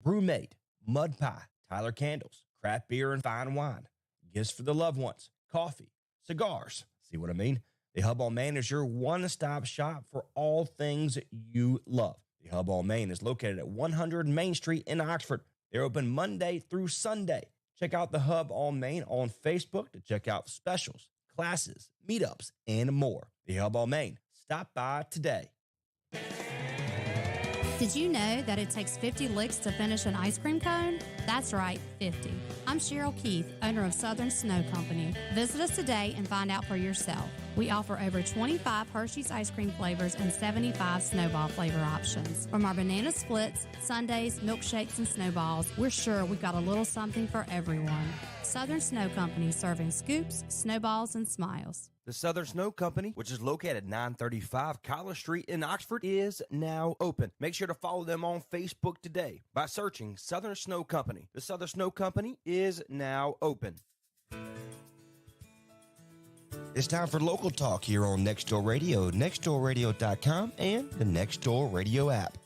Brewmate, Mud Pie, Tyler Candles, craft beer and fine wine, gifts for the loved ones, coffee, cigars. See what I mean? The Hub on Main is your one-stop shop for all things you love. The Hub on Main is located at 100 Main Street in Oxford. They're open Monday through Sunday. Check out the Hub on Main on Facebook to check out specials, classes, meetups, and more. The Hub on Main. Stop by today. Did you know that it takes 50 licks to finish an ice cream cone? That's right, 50. I'm Cheryl Keith, owner of Southern Snow Company. Visit us today and find out for yourself. We offer over 25 Hershey's ice cream flavors and 75 Snowball flavor options. From our banana splits, sundaes, milkshakes, and snowballs, we're sure we've got a little something for everyone. Southern Snow Company, serving scoops, snowballs, and smiles. The Southern Snow Company, which is located at 935 College Street in Oxford, is now open. Make sure to follow them on Facebook today by searching Southern Snow Company. The Southern Snow Company is now open. It's time for local talk here on Nextdoor Radio, nextdoorradio.com, and the Nextdoor Radio app.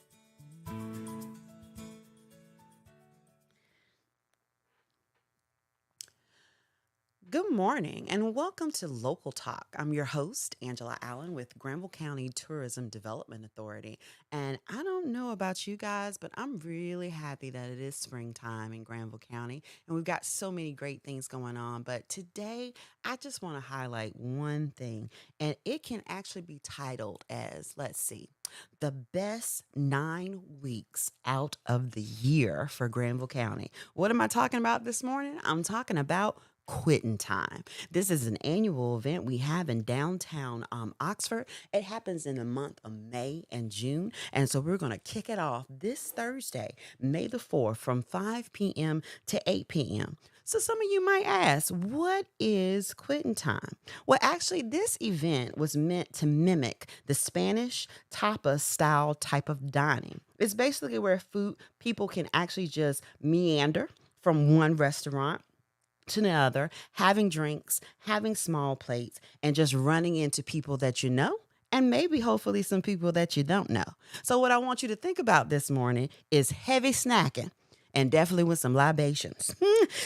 Good morning and welcome to Local Talk. I'm your host, Angela Allen with Granville County Tourism Development Authority. And I don't know about you guys, but I'm really happy that it is springtime in Granville County and we've got so many great things going on. But today, I just want to highlight one thing, and it can actually be titled as, the best 9 weeks out of the year for Granville County. What am I talking about this morning? I'm talking about Quitting Time. This is an annual event we have in downtown Oxford. It happens in the month of May and June. And so we're going to kick it off this Thursday, May the 4th, from 5 p.m. to 8 p.m. So some of you might ask, what is Quitting Time? Well, actually, this event was meant to mimic the Spanish tapas style type of dining. It's basically where people can actually just meander from one restaurant to another, having drinks, having small plates, and just running into people that you know, and maybe hopefully some people that you don't know. So what I want you to think about this morning is heavy snacking, and definitely with some libations.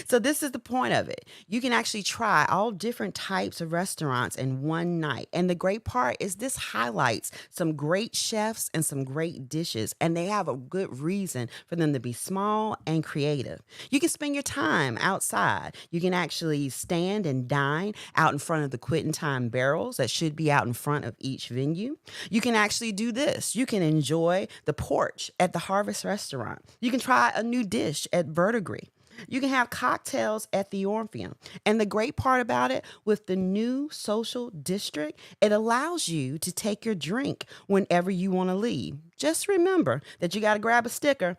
So this is the point of it. You can actually try all different types of restaurants in one night. And the great part is this highlights some great chefs and some great dishes, and they have a good reason for them to be small and creative. You can spend your time outside. You can actually stand and dine out in front of the Quitting Time barrels that should be out in front of each venue. You can actually do this. You can enjoy the porch at the Harvest Restaurant. You can try a new dish at Verdigris. You can have cocktails at the Orpheum. And the great part about it, with the new social district, it allows you to take your drink whenever you want to leave. Just remember that you got to grab a sticker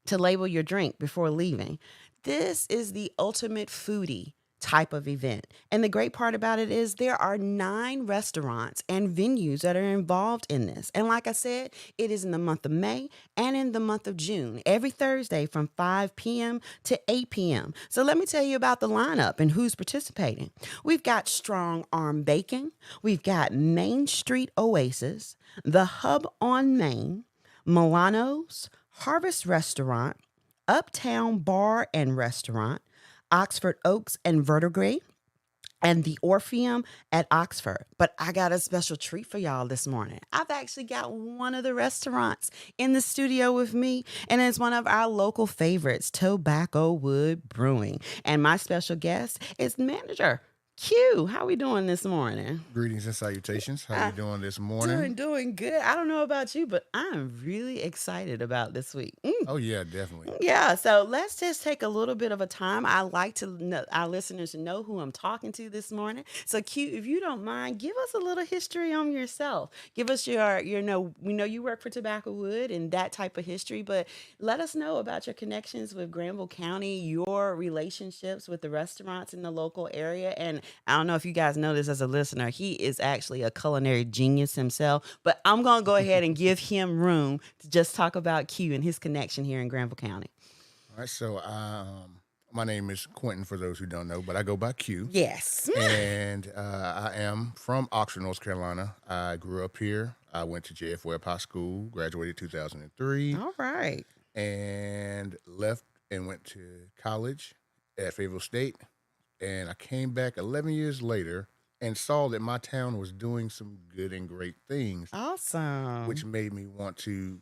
to label your drink before leaving. This is the ultimate foodie type of event. And the great part about it is there are 9 restaurants and venues that are involved in this. And like I said, it is in the month of May and in the month of June, every Thursday from 5 p.m. to 8 p.m. So let me tell you about the lineup and who's participating. We've got Strong Arm Baking. We've got Main Street Oasis, The Hub on Main, Milano's, Harvest Restaurant, Uptown Bar and Restaurant, Oxford Oaks and Verdigris, and the Orpheum at Oxford. But I got a special treat for y'all this morning. I've actually got one of the restaurants in the studio with me, and it's one of our local favorites, Tobacco Wood Brewing. And my special guest is manager Q. How we doing this morning? Greetings and salutations. How you doing this morning? Doing good. I don't know about you, but I'm really excited about this week. Oh, yeah, definitely. Yeah, so let's just take a little bit of a time. I like to know our listeners to know who I'm talking to this morning. So, Q, if you don't mind, give us a little history on yourself. Give us we know you work for Tobacco Wood and that type of history, but let us know about your connections with Granville County, your relationships with the restaurants in the local area. And I don't know if you guys know this as a listener, he is actually a culinary genius himself, but I'm going to go ahead and give him room to just talk about Q and his connection here in Granville County. All right, so my name is Quentin, for those who don't know, but I go by Q. Yes. And I am from Oxford, North Carolina. I grew up here. I went to JF Webb High School, graduated 2003. All right. and left and went to college at Fayetteville State. And I came back 11 years later and saw that my town was doing some good and great things, which Awesome. made me want to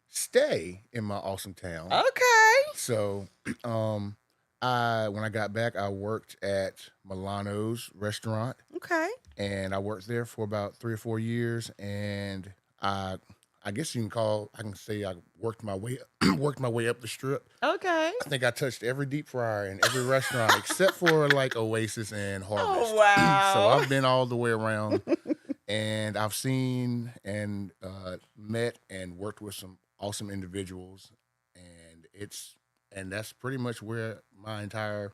stay in my awesome town. Okay. So, I when I got back, I worked at Milano's restaurant, Okay. and I worked there for about 3 or 4 years. And I, I guess I can say I worked my way, worked my way up the strip. Okay. I think I touched every deep fryer in every restaurant except for like Oasis and Harvest. Oh, wow. So I've been all the way around, and I've seen and met and worked with some awesome individuals, and that's pretty much where my entire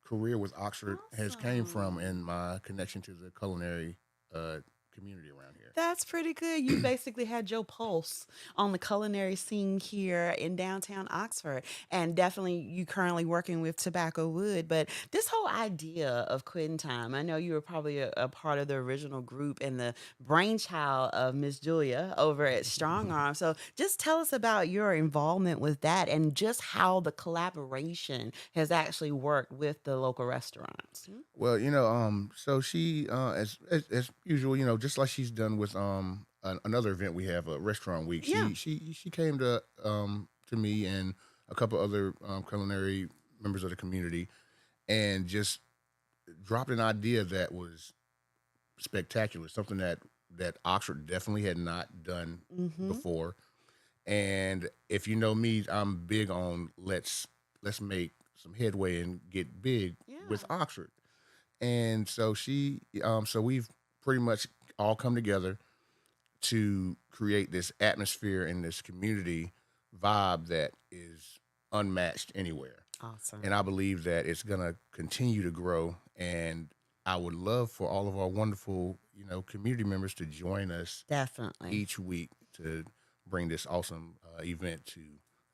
career with Oxford has came from, Awesome. and my connection to the culinary community around here. That's pretty good. You basically had your pulse on the culinary scene here in downtown Oxford. And definitely you currently working with Tobacco Wood. But this whole idea of quitting time, I know you were probably a part of the original group and the brainchild of Miss Julia over at Strong Arm. So just tell us about your involvement with that and just how the collaboration has actually worked with the local restaurants. Well, so she, as usual, just like she's done with another event we have, a restaurant week. Yeah. She came to me and a couple other culinary members of the community, and just dropped an idea that was spectacular, something that Oxford definitely had not done Mm-hmm. before. And if you know me, I'm big on let's make some headway and get big with Yeah. Oxford. And so we've pretty much all come together to create this atmosphere and this community vibe that is unmatched anywhere. Awesome. And I believe that it's gonna continue to grow. And I would love for all of our wonderful, community members to join us Definitely. each week to bring this awesome event to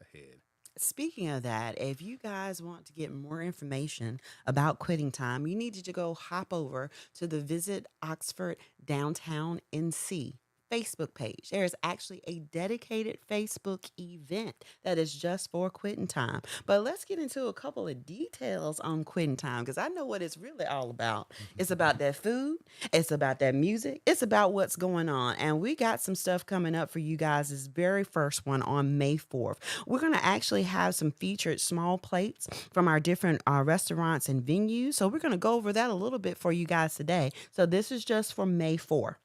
a head. Speaking of that, if you guys want to get more information about quitting time, you need to go hop over to the Visit Oxford Downtown NC Facebook page. There is actually a dedicated Facebook event that is just for quitting time. But let's get into a couple of details on quitting time because I know what it's really all about. It's about that food, it's about that music, it's about what's going on. And we got some stuff coming up for you guys. This very first one on May 4th. We're going to actually have some featured small plates from our different restaurants and venues. So we're going to go over that a little bit for you guys today. So this is just for May 4th.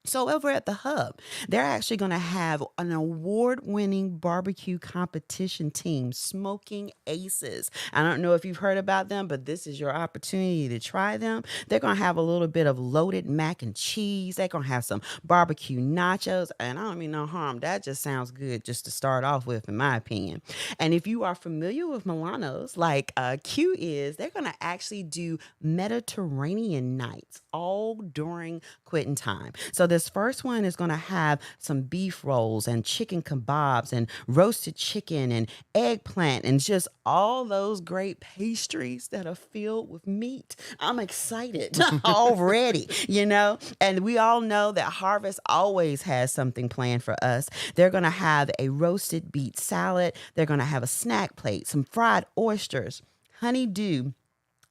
So over at the Hub, they're actually going to have an award-winning barbecue competition team, Smoking Aces. I don't know if you've heard about them, but this is your opportunity to try them. They're going to have a little bit of loaded mac and cheese. They're going to have some barbecue nachos, and I don't mean no harm. That just sounds good just to start off with, in my opinion. And if you are familiar with Milano's, like Q is, they're going to actually do Mediterranean nights all during quitting time. So this first one is going to have some beef rolls and chicken kebabs and roasted chicken and eggplant and just all those great pastries that are filled with meat. I'm excited already, and we all know that Harvest always has something planned for us. They're going to have a roasted beet salad. They're going to have a snack plate, some fried oysters, honeydew,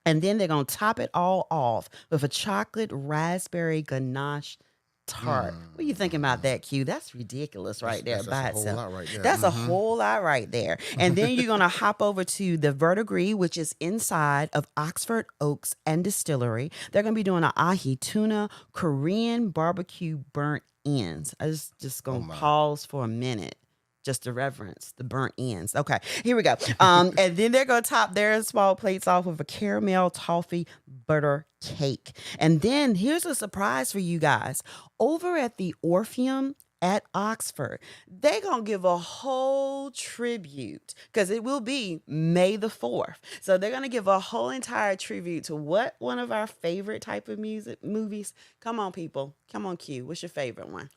and then they're going to top it all off with a chocolate raspberry ganache tart. What are you thinking about that, Q? That's ridiculous right there That's by a whole itself. lot right there. That's a whole lot right there. And then you're going to hop over to the Verdigris, which is inside of Oxford Oaks and Distillery. They're going to be doing an ahi tuna Korean barbecue burnt ends. I just going to pause for a minute just to reverence the burnt ends. Okay, here we go. And then they're going to top their small plates off with a caramel toffee butter cake. And then here's a surprise for you guys. Over at the Orpheum at Oxford, they're going to give a whole tribute because it will be May the 4th. So they're going to give a whole entire tribute to what one of our favorite type of movies. Come on, people. Come on, Q. What's your favorite one?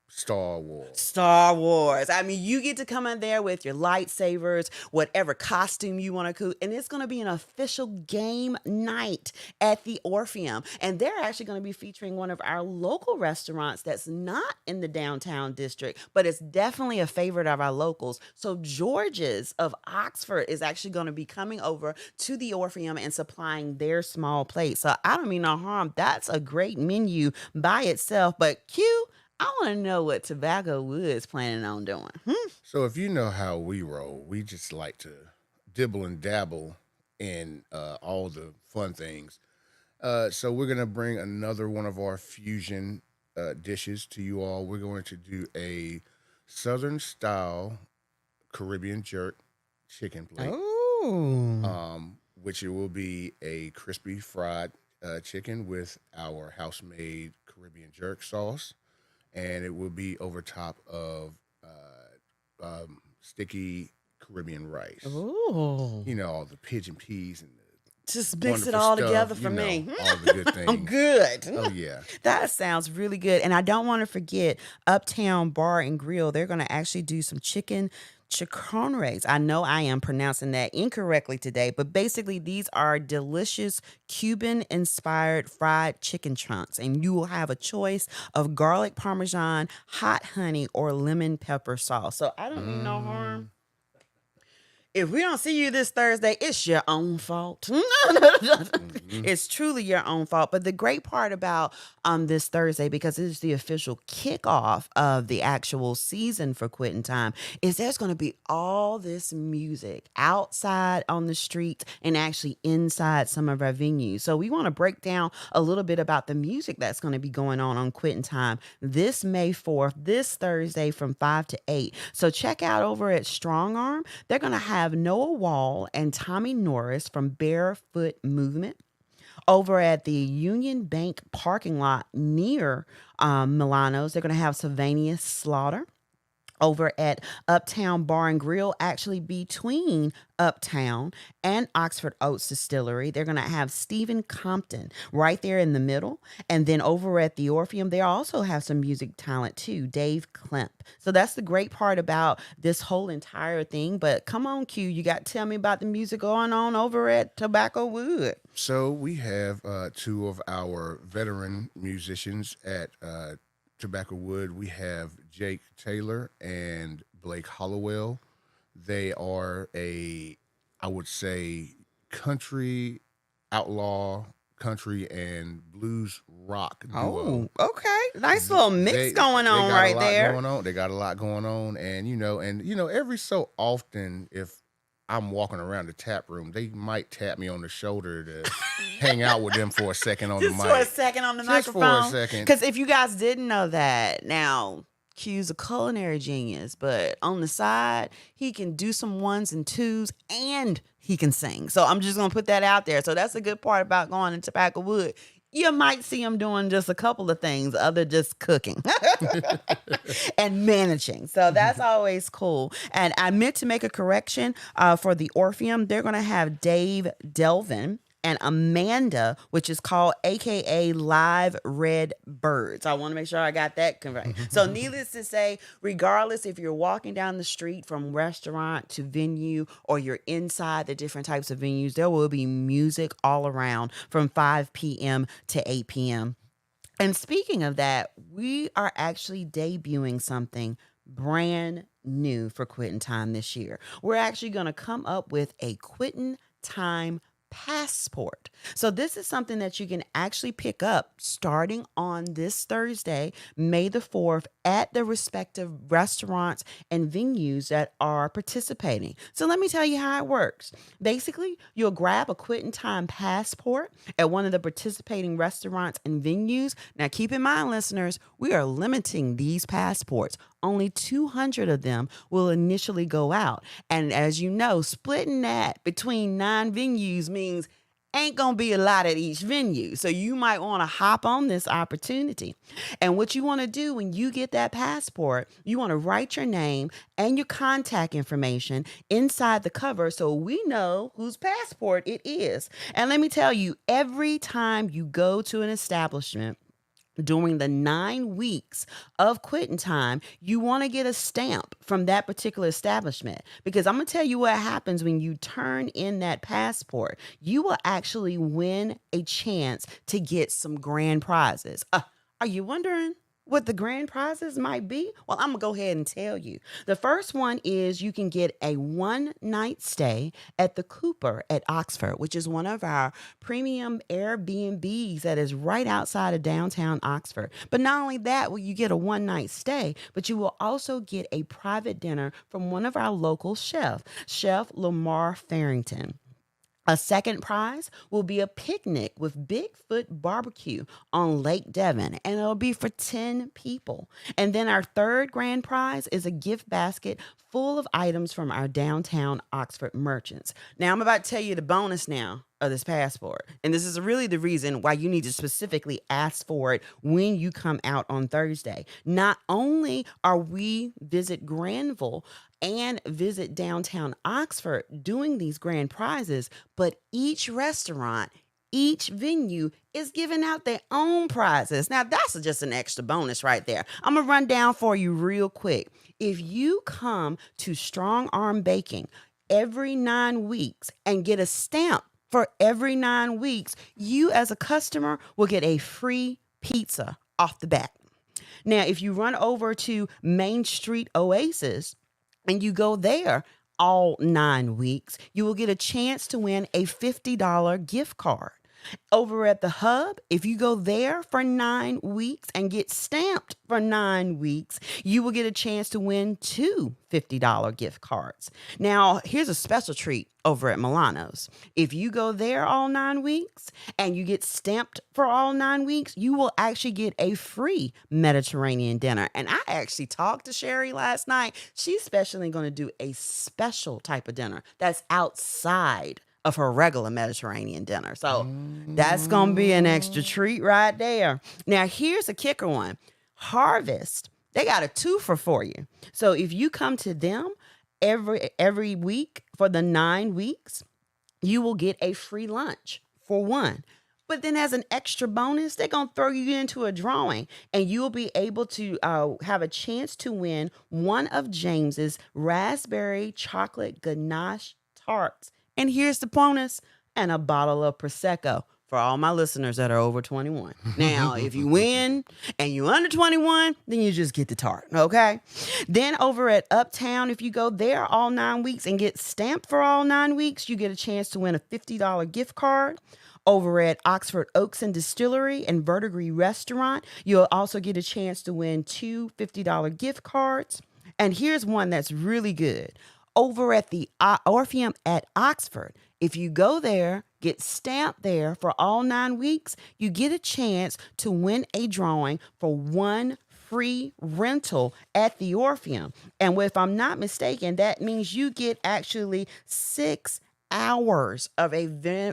Star Wars. Star Wars. I mean, you get to come in there with your lightsabers, whatever costume you want to, and it's going to be an official game night at the Orpheum. And they're actually going to be featuring one of our local restaurants that's not in the downtown district, but it's definitely a favorite of our locals. So George's of Oxford is actually going to be coming over to the Orpheum and supplying their small plate. So I don't mean no harm. That's a great menu by itself. But Q, I want to know what Tobacco Woods planning on doing. So if you know how we roll, we just like to dibble and dabble in all the fun things. So we're gonna bring another one of our fusion dishes to you all. We're going to do a Southern style Caribbean jerk chicken plate. Oh. Which it will be a crispy fried chicken with our house-made Caribbean jerk sauce, and it will be over top of sticky Caribbean rice. Ooh. You know, all the pigeon peas and the Just mix it wonderful all stuff, together you for know, me. all the good things. I'm good. Oh yeah. That sounds really good. And I don't want to forget Uptown Bar and Grill. They're going to actually do some chicken chicones. I know I am pronouncing that incorrectly today, but basically these are delicious Cuban-inspired fried chicken chunks, and you will have a choice of garlic parmesan, hot honey, or lemon pepper sauce. So I don't mean no harm. If we don't see you this Thursday, it's your own fault. It's truly your own fault. But the great part about this Thursday, because it is the official kickoff of the actual season for Quitting Time, is there's going to be all this music outside on the streets and actually inside some of our venues. So we want to break down a little bit about the music that's going to be going on Quitting Time this May 4th, this Thursday from 5 to 8. So check out over at Strong Arm. They're going to have Noah Wall and Tommy Norris from Barefoot Movement. Over at the Union Bank parking lot near Milano's, they're going to have Sylvania Slaughter. Over at Uptown Bar and Grill, actually between Uptown and Oxford Oats Distillery, they're going to have Stephen Compton right there in the middle. And then over at the Orpheum, they also have some music talent too, Dave Klemp. So that's the great part about this whole entire thing. But come on, Q, you got to tell me about the music going on over at Tobacco Wood. So we have two of our veteran musicians at Tobacco Wood. We have Jake Taylor and Blake Hollowell. They are I would say, country outlaw, country and blues rock duo. Oh, okay. Nice little mix going on right there. They got a lot going on. And, every so often, if I'm walking around the tap room, they might tap me on the shoulder to hang out with them for a second on the mic. Just for a second on the microphone. Just for a second. Because if you guys didn't know that, now Q's a culinary genius, but on the side, he can do some ones and twos and he can sing. So I'm just going to put that out there. So that's the good part about going to Tobacco Wood. You might see him doing just a couple of things other just cooking and managing. So that's always cool. And I meant to make a correction for the Orpheum. They're going to have Dave Delvin and Amanda, which is called AKA Live Red Birds. I want to make sure I got that correct. So needless to say, regardless if you're walking down the street from restaurant to venue or you're inside the different types of venues, there will be music all around from 5 p.m. to 8 p.m. And speaking of that, we are actually debuting something brand new for Quitting Time this year. We're actually going to come up with a Quitting Time passport. So this is something that you can actually pick up starting on this Thursday, May the 4th, at the respective restaurants and venues that are participating. So let me tell you how it works. Basically, you'll grab a Quitting Time passport at one of the participating restaurants and venues. Now, keep in mind, listeners, we are limiting these passports. Only 200 of them will initially go out. And as you know, splitting that between 9 venues means ain't gonna be a lot at each venue. So you might want to hop on this opportunity. And what you want to do when you get that passport, you want to write your name and your contact information inside the cover so we know whose passport it is. And let me tell you, every time you go to an establishment, during the 9 weeks of quitting time, you want to get a stamp from that particular establishment. Because I'm going to tell you what happens when you turn in that passport. You will actually win a chance to get some grand prizes. Are you wondering what the grand prizes might be? Well, I'm going to go ahead and tell you. The first one is you can get a 1-night stay at the Cooper at Oxford, which is one of our premium Airbnbs that is right outside of downtown Oxford. But not only that, will you get a 1-night stay, but you will also get a private dinner from one of our local chefs, Chef Lamar Farrington. A second prize will be a picnic with Bigfoot Barbecue on Lake Devon, and it'll be for 10 people. And then our third grand prize is a gift basket full of items from our downtown Oxford merchants. Now, I'm about to tell you the bonus now of this passport. And this is really the reason why you need to specifically ask for it when you come out on Thursday. Not only are we visit Granville and visit downtown Oxford doing these grand prizes, but each restaurant, each venue is giving out their own prizes. Now, that's just an extra bonus right there. I'm going to run down for you real quick. If you come to Strong Arm Baking every 9 weeks and get a stamp for every 9 weeks, you as a customer will get a free pizza off the bat. Now, if you run over to Main Street Oasis and you go there all 9 weeks, you will get a chance to win a $50 gift card. Over at the Hub, if you go there for 9 weeks and get stamped for 9 weeks, you will get a chance to win 2 $50 gift cards. Now, here's a special treat over at Milano's. If you go there all 9 weeks and you get stamped for all 9 weeks, you will actually get a free Mediterranean dinner. And I actually talked to Sherry last night. She's especially going to do a special type of dinner that's outside of her regular Mediterranean dinner. So that's going to be an extra treat right there. Now, here's a kicker one. Harvest, they got a twofer for you. So if you come to them every week for the 9 weeks, you will get a free lunch for one. But then as an extra bonus, they're going to throw you into a drawing and you'll be able to have a chance to win one of James's raspberry chocolate ganache tarts. And here's the bonus, and a bottle of Prosecco for all my listeners that are over 21. Now, if you win and you're under 21, then you just get the tart, okay? Then over at Uptown, if you go there all 9 weeks and get stamped for all 9 weeks, you get a chance to win a $50 gift card. Over at Oxford Oaks and Distillery and Verdigris Restaurant, you'll also get a chance to win 2 $50 gift cards. And here's one that's really good. Over at the Orpheum at Oxford, if you go there, get stamped there for all 9 weeks, you get a chance to win a drawing for one free rental at the Orpheum. And if I'm not mistaken, that means you get actually 6 hours of a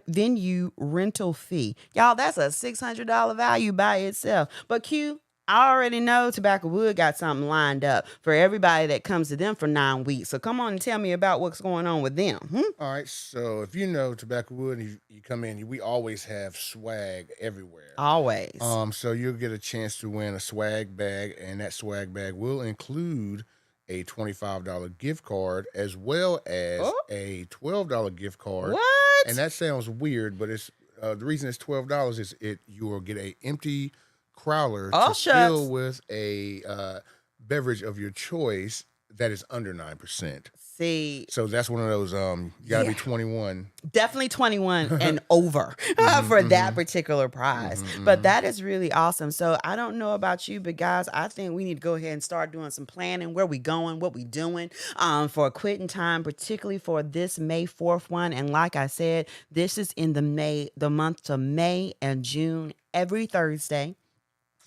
venue rental fee. Y'all, that's a $600 value by itself. But Q, I already know Tobacco Wood got something lined up for everybody that comes to them for 9 weeks. So come on and tell me about what's going on with them. All right. So if you know Tobacco Wood, you come in, we always have swag everywhere. Always. So you'll get a chance to win a swag bag, and that swag bag will include a $25 gift card as well as a $12 gift card. What? And that sounds weird, but it's the reason it's $12 is you will get a empty crowler to fill with a beverage of your choice that is under 9%. See, so that's one of those you gotta be 21. Definitely 21 and over for that particular prize. But that is really awesome. So I don't know about you, but guys, I think we need to go ahead and start doing some planning. Where we going, what we doing for quitting time, particularly for this May 4th one. And like I said, this is in the month of May and June, every Thursday,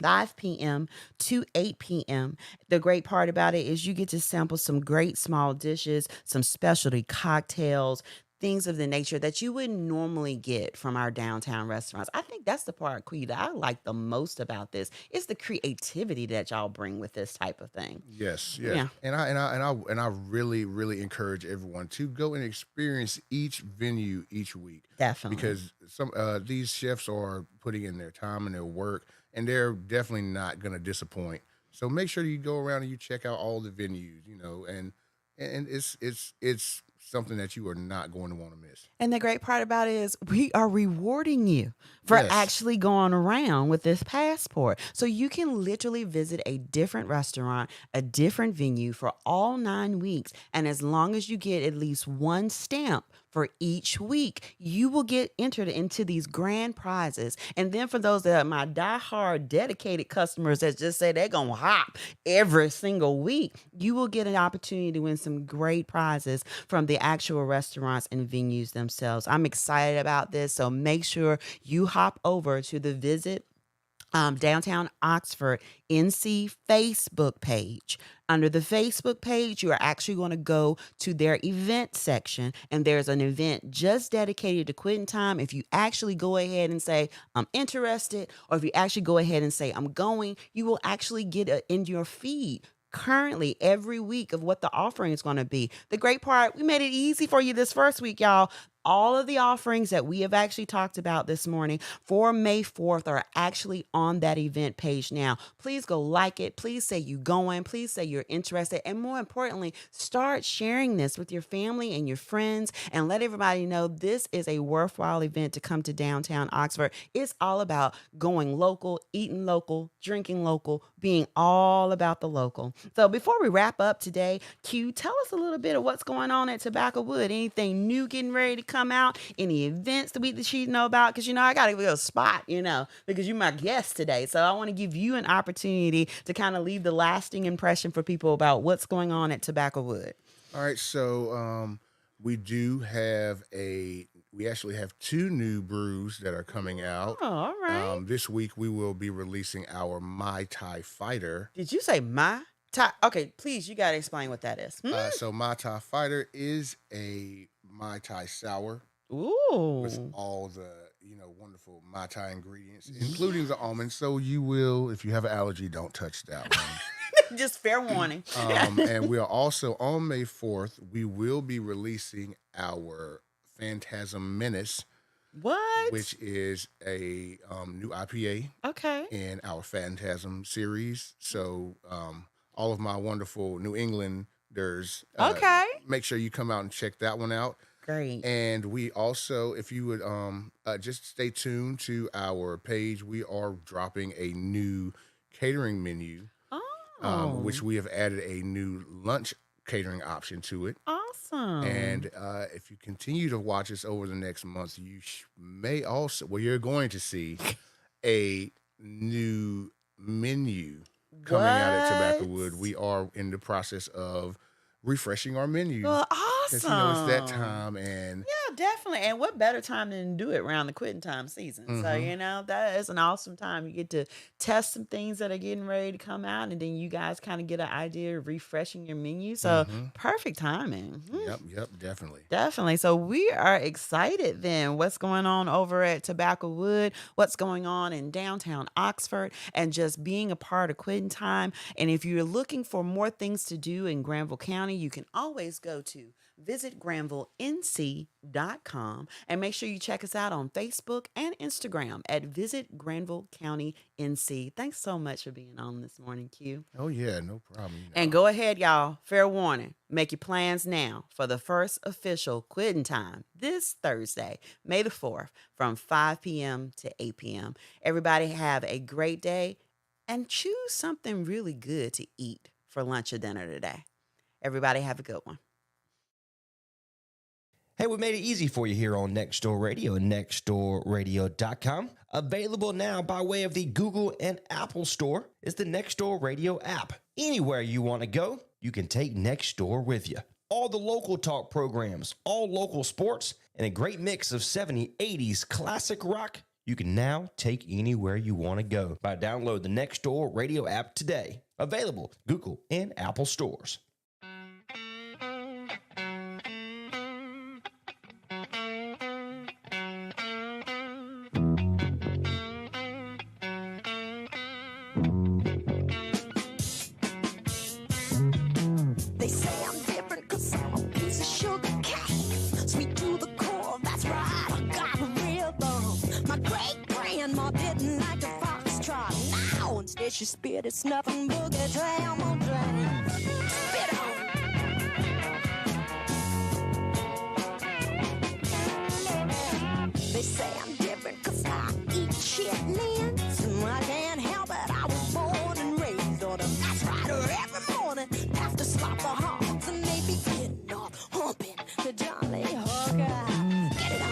5 p.m. to 8 p.m. The great part about it is you get to sample some great small dishes, some specialty cocktails, things of the nature that you wouldn't normally get from our downtown restaurants. I think that's the part, Queen, that I like the most about this. It's the creativity that y'all bring with this type of thing. Yes, yes. Yeah. And I really, really encourage everyone to go and experience each venue each week. Definitely. Because some these chefs are putting in their time and their work, and they're definitely not going to disappoint. So make sure you go around and you check out all the venues, and it's something that you are not going to want to miss. And the great part about it is we are rewarding you for Yes. actually going around with this passport. So you can literally visit a different restaurant, a different venue for all 9 weeks. And as long as you get at least one stamp for each week, you will get entered into these grand prizes. And then for those that are my diehard dedicated customers that just say they're going to hop every single week, you will get an opportunity to win some great prizes from the actual restaurants and venues themselves. I'm excited about this. So make sure you hop over to the Visit Downtown Oxford NC Facebook page. Under the Facebook page, you are actually going to go to their event section, and there's an event just dedicated to Quitting Time. If you actually go ahead and say, I'm interested, or if you actually go ahead and say, I'm going, you will actually get in your feed currently every week of what the offering is going to be. The great part, we made it easy for you this first week, y'all. All of the offerings that we have actually talked about this morning for May 4th are actually on that event page now. Please go like it. Please say you going. Please say you're interested. And more importantly, start sharing this with your family and your friends and let everybody know this is a worthwhile event to come to downtown Oxford. It's all about going local, eating local, drinking local, being all about the local. So before we wrap up today, Q, tell us a little bit of what's going on at Tobacco Wood. Anything new getting ready to come out? Any events that you know about? Because, I got to go a spot, because you're my guest today. So I want to give you an opportunity to kind of leave the lasting impression for people about what's going on at Tobacco Wood. All right, so we actually have 2 new brews that are coming out. Oh, all right. This week we will be releasing our Mai Tai Fighter. Did you say Mai Tai? Okay, please, you got to explain what that is. So Mai Tai Fighter is a Mai Tai sour Ooh. with all the wonderful Mai Tai ingredients, including the almonds. So you will, if you have an allergy, don't touch that one. Just fair warning. And we are also on May 4th. We will be releasing our Phantasm Menace, What? which is a new IPA Okay. in our Phantasm series. So all of my wonderful New Englanders, Okay. make sure you come out and check that one out. Great. And we also, if you would just stay tuned to our page, we are dropping a new catering menu, which we have added a new lunch catering option to it. Awesome. And if you continue to watch us over the next month, you may also, you're going to see a new menu coming out at Tobacco Wood. We are in the process of refreshing our menu. Well, Because awesome. it's that time, and Yeah, definitely. And what better time than to do it around the Quitting Time season? So, Mhm. that is an awesome time. You get to test some things that are getting ready to come out, and then you guys kind of get an idea of refreshing your menu. So, perfect timing. Yep, definitely. Definitely. So we are excited then. What's going on over at Tobacco Wood? What's going on in downtown Oxford? And just being a part of Quitting Time. And if you're looking for more things to do in Granville County, you can always go to visitgranvillenc.com and make sure you check us out on Facebook and Instagram at Visit Granville County NC. Thanks so much for being on this morning, Q. Oh yeah, no problem. And go ahead, y'all. Fair warning. Make your plans now for the first official Quitting Time this Thursday, May the 4th, from 5 p.m. to 8 p.m. Everybody have a great day and choose something really good to eat for lunch or dinner today. Everybody have a good one. Hey, we made it easy for you here on Nextdoor Radio and nextdoorradio.com. Available now by way of the Google and Apple Store is the Nextdoor Radio app. Anywhere you want to go, you can take Nextdoor with you. All the local talk programs, all local sports, and a great mix of 70s, 80s classic rock you can now take anywhere you want to go by download the Nextdoor Radio app today. Available Google and Apple stores. she spit, it's nothing boogie jam on jam. Spit on. They say I'm different 'cause I eat chitlins. I can't help it, I was born and raised on them. That's right, every morning after slopper hogs and they be getting off, humping the Johnny Hooker. Get it on.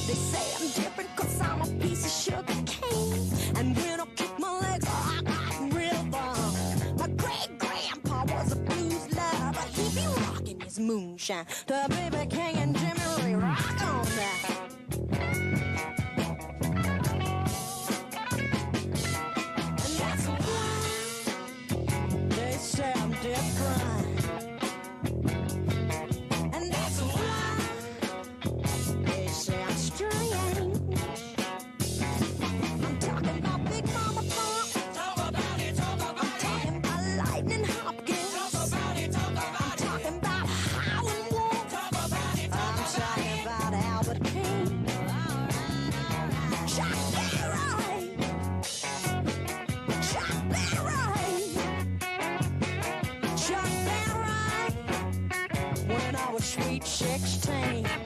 They say I'm different 'cause I'm a piece of sugar cane. And when I kick my legs, I got rhythm. My great-grandpa was a blues lover. He be rocking his moonshine. The baby king and Jimmy Ray rock on that. And that's why they say I'm different. And that's why they say I'm strange. I'm talking about Big Mama Pump. Talk about it, talk about it. I'm talking about Lightning Hopkins. Talk about it, talk about it. I'm talking about Howlin' Wolf. Talk about it, talk about it. I'm talking about Albert King. Chuck Berry. Chuck Berry. Chuck Berry. When I was sweet 16.